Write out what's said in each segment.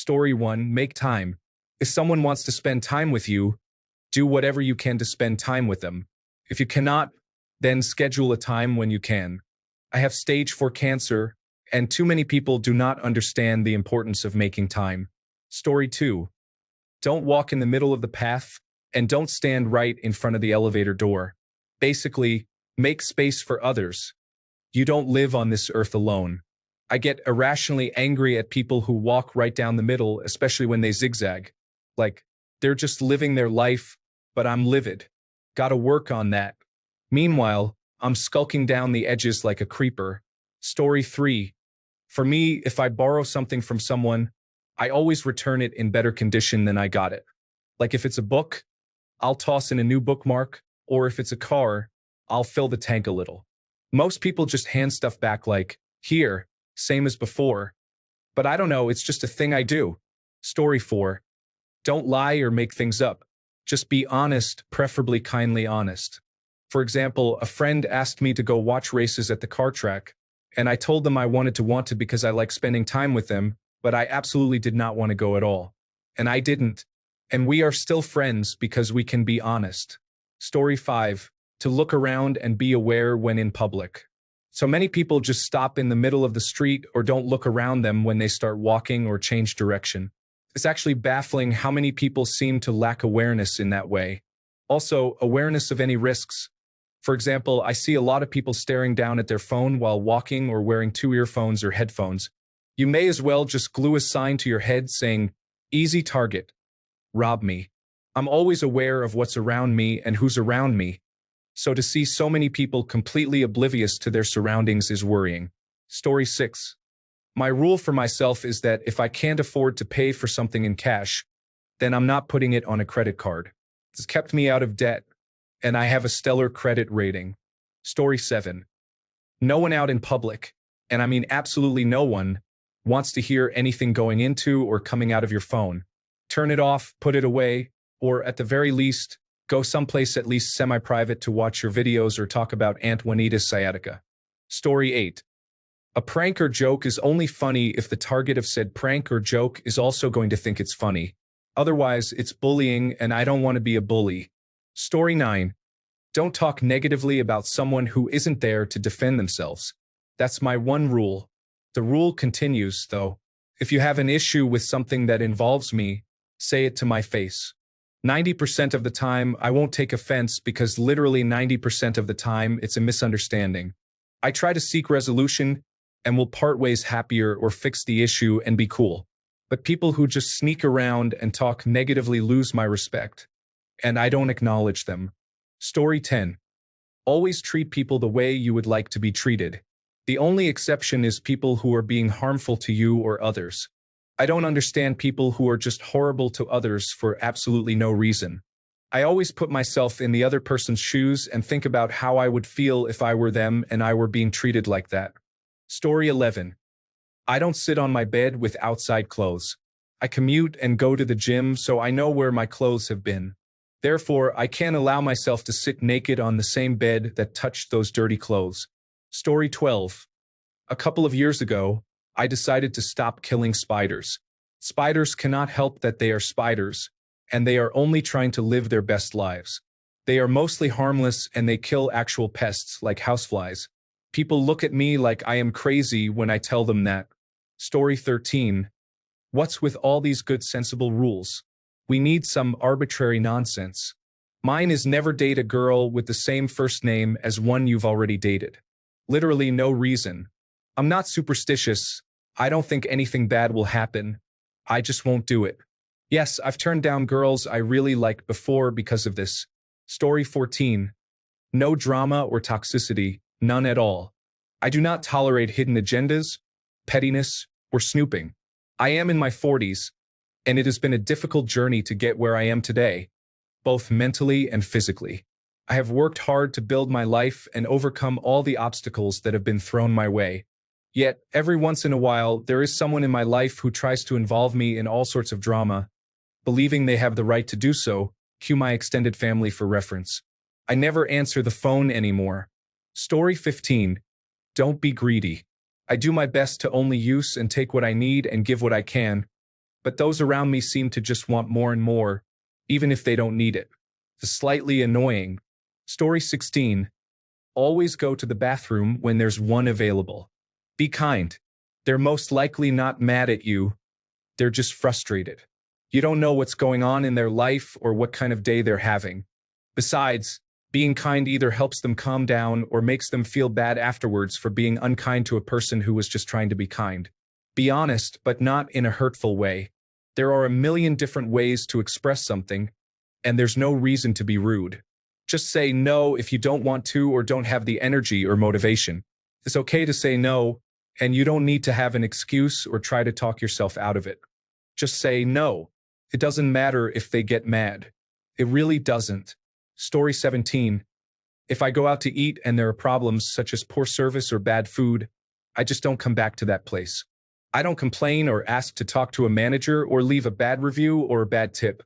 Story 1, make time. If someone wants to spend time with you, do whatever you can to spend time with them. If you cannot, then schedule a time when you can. I have stage 4 cancer, and too many people do not understand the importance of making time. Story 2, don't walk in the middle of the path, and don't stand right in front of the elevator door. Basically, make space for others. You don't live on this earth alone. I get irrationally angry at people who walk right down the middle, especially when they zigzag. Like, they're just living their life, but I'm livid. Gotta work on that. Meanwhile, I'm skulking down the edges like a creeper. Story 3. For me, if I borrow something from someone, I always return it in better condition than I got it. Like if it's a book, I'll toss in a new bookmark, or if it's a car, I'll fill the tank a little. Most people just hand stuff back like, here, same as before. But I don't know, it's just a thing I do. Story 4. Don't lie or make things up. Just be honest, preferably kindly honest. For example, a friend asked me to go watch races at the car track, and I told them I wanted to because I like spending time with them, but I absolutely did not want to go at all. And I didn't. And we are still friends because we can be honest. Story 5. To look around and be aware when in public. So many people just stop in the middle of the street or don't look around them when they start walking or change direction. It's actually baffling how many people seem to lack awareness in that way. Also, awareness of any risks. For example, I see a lot of people staring down at their phone while walking or wearing 2 earphones or headphones. You may as well just glue a sign to your head saying, "Easy target. Rob me." I'm always aware of what's around me and who's around me. So to see so many people completely oblivious to their surroundings is worrying. Story 6. My rule for myself is that if I can't afford to pay for something in cash, then I'm not putting it on a credit card. It's kept me out of debt, and I have a stellar credit rating. Story 7. No one out in public, and I mean absolutely no one, wants to hear anything going into or coming out of your phone. Turn it off, put it away, or at the very least, go someplace at least semi-private to watch your videos or talk about Aunt Juanita's sciatica. Story 8. A prank or joke is only funny if the target of said prank or joke is also going to think it's funny. Otherwise, it's bullying, and I don't want to be a bully. Story 9. Don't talk negatively about someone who isn't there to defend themselves. That's my one rule. The rule continues, though. If you have an issue with something that involves me, say it to my face. 90% of the time, I won't take offense because literally 90% of the time, it's a misunderstanding. I try to seek resolution and will part ways happier or fix the issue and be cool. But people who just sneak around and talk negatively lose my respect, and I don't acknowledge them. Story 10. Always treat people the way you would like to be treated. The only exception is people who are being harmful to you or others. I don't understand people who are just horrible to others for absolutely no reason. I always put myself in the other person's shoes and think about how I would feel if I were them and I were being treated like that. Story 11. I don't sit on my bed with outside clothes. I commute and go to the gym, so I know where my clothes have been. Therefore, I can't allow myself to sit naked on the same bed that touched those dirty clothes. Story 12. A couple of years ago, I decided to stop killing spiders. Spiders cannot help that they are spiders, and they are only trying to live their best lives. They are mostly harmless and they kill actual pests like houseflies. People look at me like I am crazy when I tell them that. Story 13. What's with all these good sensible rules? We need some arbitrary nonsense. Mine is never date a girl with the same first name as one you've already dated. Literally no reason. I'm not superstitious. I don't think anything bad will happen. I just won't do it. Yes, I've turned down girls I really liked before because of this. Story 14. No drama or toxicity, none at all. I do not tolerate hidden agendas, pettiness, or snooping. I am in my 40s, and it has been a difficult journey to get where I am today, both mentally and physically. I have worked hard to build my life and overcome all the obstacles that have been thrown my way. Yet, every once in a while, there is someone in my life who tries to involve me in all sorts of drama, believing they have the right to do so. Cue my extended family for reference. I never answer the phone anymore. Story 15. Don't be greedy. I do my best to only use and take what I need and give what I can, but those around me seem to just want more and more, even if they don't need it. It's slightly annoying. Story 16. Always go to the bathroom when there's one available. Be kind. They're most likely not mad at you. They're just frustrated. You don't know what's going on in their life or what kind of day they're having. Besides, being kind either helps them calm down or makes them feel bad afterwards for being unkind to a person who was just trying to be kind. Be honest, but not in a hurtful way. There are a million different ways to express something, and there's no reason to be rude. Just say no if you don't want to or don't have the energy or motivation. It's okay to say no, and you don't need to have an excuse or try to talk yourself out of it. Just say no. It doesn't matter if they get mad. It really doesn't. Story 17. If I go out to eat and there are problems such as poor service or bad food, I just don't come back to that place. I don't complain or ask to talk to a manager or leave a bad review or a bad tip.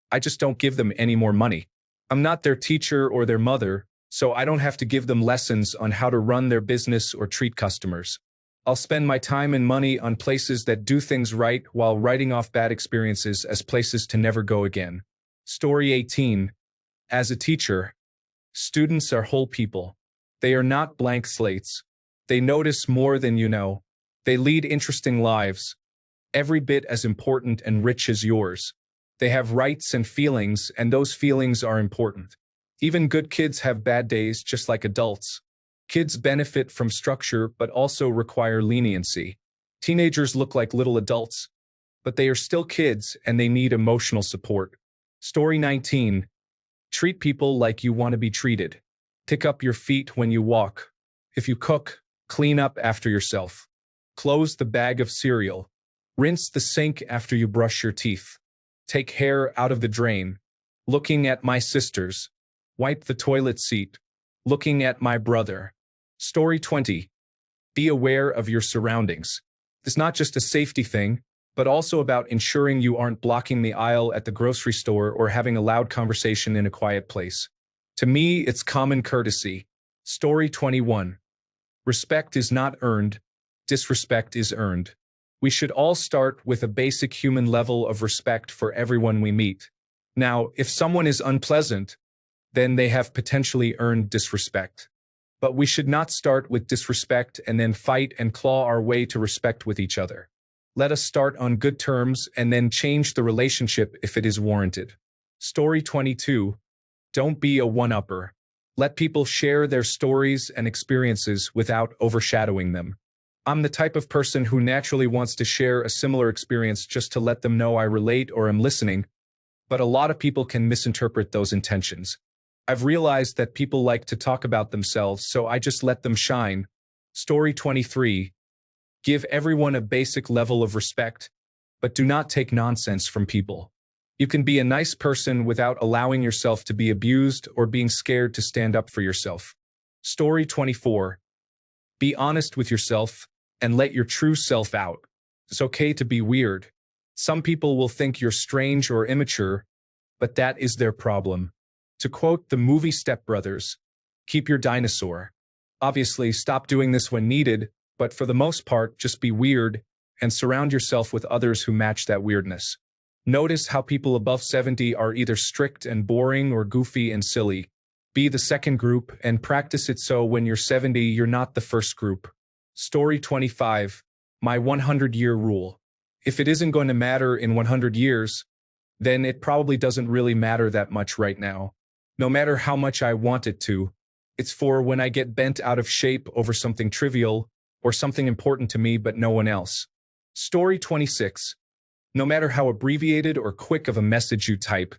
I just don't give them any more money. I'm not their teacher or their mother, so I don't have to give them lessons on how to run their business or treat customers. I'll spend my time and money on places that do things right while writing off bad experiences as places to never go again. Story 18. As a teacher, students are whole people. They are not blank slates. They notice more than you know. They lead interesting lives, every bit as important and rich as yours. They have rights and feelings, and those feelings are important. Even good kids have bad days, just like adults. Kids benefit from structure but also require leniency. Teenagers look like little adults, but they are still kids and they need emotional support. Story 19. Treat people like you want to be treated. Pick up your feet when you walk. If you cook, clean up after yourself. Close the bag of cereal. Rinse the sink after you brush your teeth. Take hair out of the drain. Looking at my sisters. Wipe the toilet seat. Looking at my brother. Story 20. Be aware of your surroundings. It's not just a safety thing, but also about ensuring you aren't blocking the aisle at the grocery store or having a loud conversation in a quiet place. To me, it's common courtesy. Story 21. Respect is not earned. Disrespect is earned. We should all start with a basic human level of respect for everyone we meet. Now, if someone is unpleasant, then they have potentially earned disrespect. But we should not start with disrespect and then fight and claw our way to respect with each other. Let us start on good terms and then change the relationship if it is warranted. Story 22. Don't be a one-upper. Let people share their stories and experiences without overshadowing them. I'm the type of person who naturally wants to share a similar experience just to let them know I relate or am listening, but a lot of people can misinterpret those intentions. I've realized that people like to talk about themselves, so I just let them shine. Story 23. Give everyone a basic level of respect, but do not take nonsense from people. You can be a nice person without allowing yourself to be abused or being scared to stand up for yourself. Story 24. Be honest with yourself and let your true self out. It's okay to be weird. Some people will think you're strange or immature, but that is their problem. To quote the movie Step Brothers, keep your dinosaur. Obviously, stop doing this when needed, but for the most part, just be weird and surround yourself with others who match that weirdness. Notice how people above 70 are either strict and boring or goofy and silly. Be the second group and practice it so when you're 70, you're not the first group. Story 25. My 100-year rule. If it isn't going to matter in 100 years, then it probably doesn't really matter that much right now. No matter how much I want it to, it's for when I get bent out of shape over something trivial or something important to me but no one else. Story 26. No matter how abbreviated or quick of a message you type,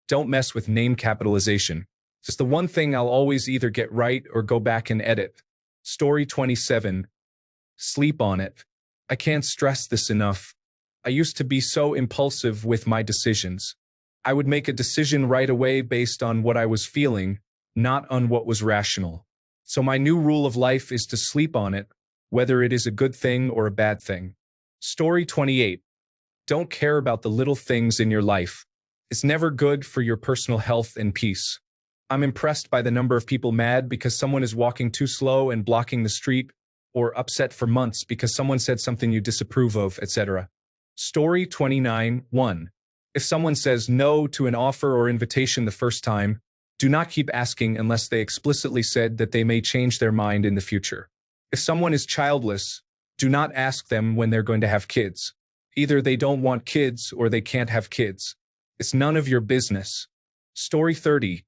don't mess with name capitalization. It's the one thing I'll always either get right or go back and edit. Story 27. Sleep on it. I can't stress this enough. I used to be so impulsive with my decisions. I would make a decision right away based on what I was feeling, not on what was rational. So my new rule of life is to sleep on it, whether it is a good thing or a bad thing. Story 28. Don't care about the little things in your life. It's never good for your personal health and peace. I'm impressed by the number of people mad because someone is walking too slow and blocking the street, or upset for months because someone said something you disapprove of, etc. Story 29, 1. If someone says no to an offer or invitation the first time, do not keep asking unless they explicitly said that they may change their mind in the future. If someone is childless, do not ask them when they're going to have kids. Either they don't want kids or they can't have kids. It's none of your business. Story 30.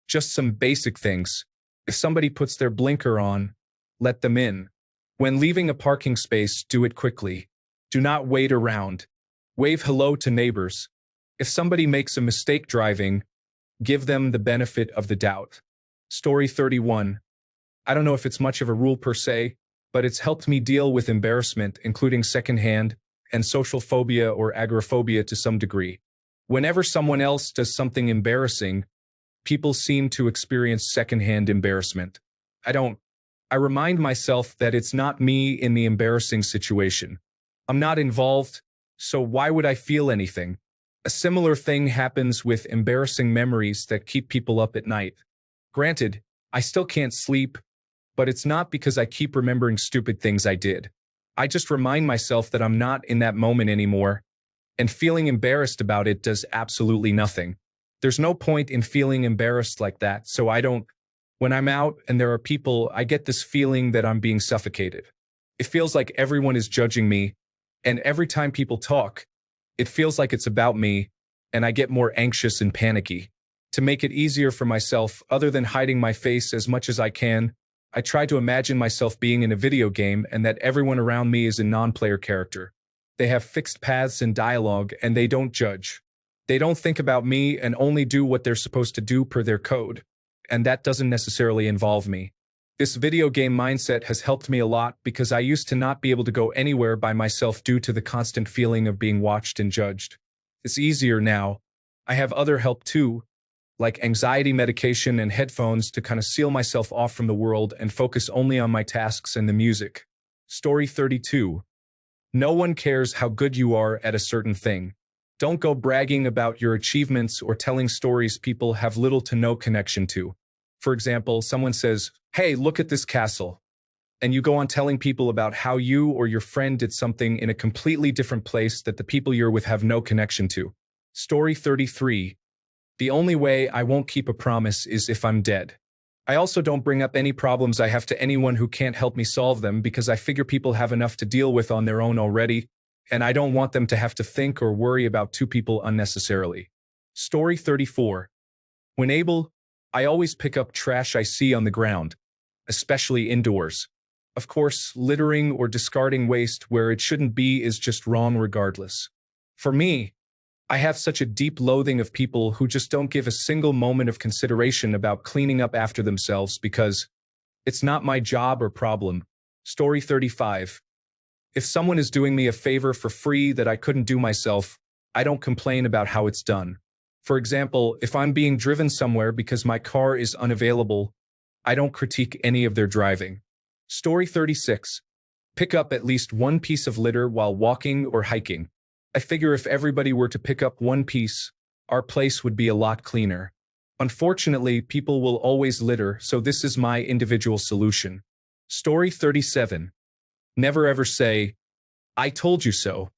Just some basic things. If somebody puts their blinker on, let them in. When leaving a parking space, do it quickly. Do not wait around. Wave hello to neighbors. If somebody makes a mistake driving, give them the benefit of the doubt. Story 31. I don't know if it's much of a rule per se, but it's helped me deal with embarrassment, including secondhand and social phobia or agoraphobia to some degree. Whenever someone else does something embarrassing, people seem to experience secondhand embarrassment. I remind myself that it's not me in the embarrassing situation. I'm not involved, so why would I feel anything? A similar thing happens with embarrassing memories that keep people up at night. Granted, I still can't sleep, but it's not because I keep remembering stupid things I did. I just remind myself that I'm not in that moment anymore, and feeling embarrassed about it does absolutely nothing. There's no point in feeling embarrassed like that, so I don't. When I'm out and there are people, I get this feeling that I'm being suffocated. It feels like everyone is judging me, and every time people talk, it feels like it's about me, and I get more anxious and panicky. To make it easier for myself, other than hiding my face as much as I can, I try to imagine myself being in a video game and that everyone around me is a non-player character. They have fixed paths and dialogue, and they don't judge. They don't think about me and only do what they're supposed to do per their code, and that doesn't necessarily involve me. This video game mindset has helped me a lot because I used to not be able to go anywhere by myself due to the constant feeling of being watched and judged. It's easier now. I have other help too, like anxiety medication and headphones to kind of seal myself off from the world and focus only on my tasks and the music. Story 32. No one cares how good you are at a certain thing. Don't go bragging about your achievements or telling stories people have little to no connection to. For example, someone says, "Hey, look at this castle." And you go on telling people about how you or your friend did something in a completely different place that the people you're with have no connection to. Story 33. The only way I won't keep a promise is if I'm dead. I also don't bring up any problems I have to anyone who can't help me solve them because I figure people have enough to deal with on their own already, and I don't want them to have to think or worry about two people unnecessarily. Story 34. When able, I always pick up trash I see on the ground, especially indoors. Of course, littering or discarding waste where it shouldn't be is just wrong regardless. For me, I have such a deep loathing of people who just don't give a single moment of consideration about cleaning up after themselves because it's not my job or problem. Story 35. If someone is doing me a favor for free that I couldn't do myself, I don't complain about how it's done. For example, if I'm being driven somewhere because my car is unavailable, I don't critique any of their driving. Story 36. Pick up at least one piece of litter while walking or hiking. I figure if everybody were to pick up one piece, our place would be a lot cleaner. Unfortunately, people will always litter, so this is my individual solution. Story 37. Never ever say, "I told you so."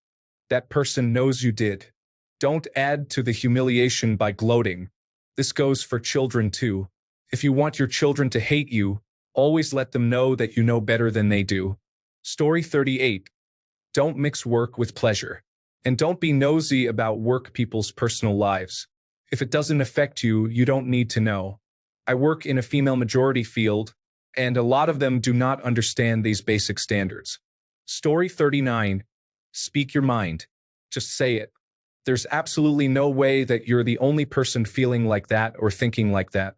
That person knows you did. Don't add to the humiliation by gloating. This goes for children too. If you want your children to hate you, always let them know that you know better than they do. Story 38. Don't mix work with pleasure. And don't be nosy about work people's personal lives. If it doesn't affect you, you don't need to know. I work in a female majority field, and a lot of them do not understand these basic standards. Story 39. Speak your mind. Just say it. There's absolutely no way that you're the only person feeling like that or thinking like that.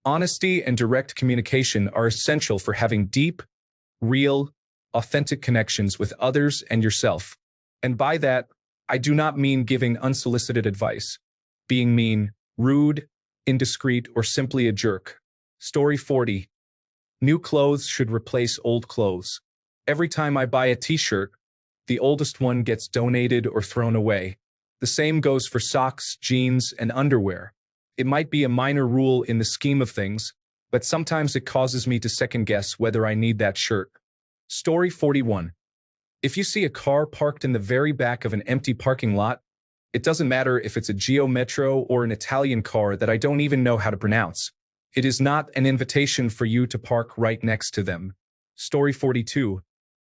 Honesty and direct communication are essential for having deep, real, authentic connections with others and yourself. And by that, I do not mean giving unsolicited advice, being mean, rude, indiscreet, or simply a jerk. Story 40. New clothes should replace old clothes. Every time I buy a t-shirt, the oldest one gets donated or thrown away. The same goes for socks, jeans, and underwear. It might be a minor rule in the scheme of things, but sometimes it causes me to second guess whether I need that shirt. Story 41. If you see a car parked in the very back of an empty parking lot, it doesn't matter if it's a Geo Metro or an Italian car that I don't even know how to pronounce. It is not an invitation for you to park right next to them. Story 42.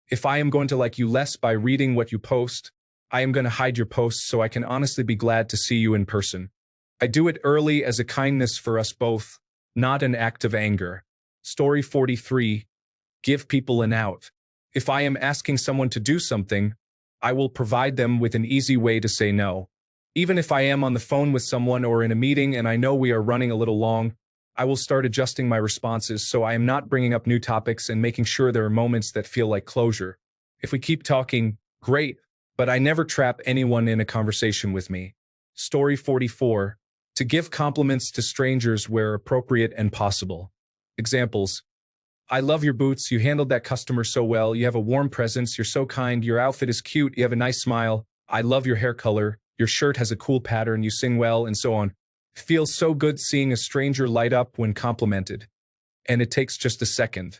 If I am going to like you less by reading what you post, I am going to hide your posts so I can honestly be glad to see you in person. I do it early as a kindness for us both, not an act of anger. Story 43. Give people an out. If I am asking someone to do something, I will provide them with an easy way to say no. Even if I am on the phone with someone or in a meeting and I know we are running a little long, I will start adjusting my responses so I am not bringing up new topics and making sure there are moments that feel like closure. If we keep talking, great, but I never trap anyone in a conversation with me. Story 44. To give compliments to strangers where appropriate and possible. Examples. I love your boots, you handled that customer so well, you have a warm presence, you're so kind, your outfit is cute, you have a nice smile, I love your hair color, your shirt has a cool pattern, you sing well, and so on. It feels so good seeing a stranger light up when complimented. And it takes just a second.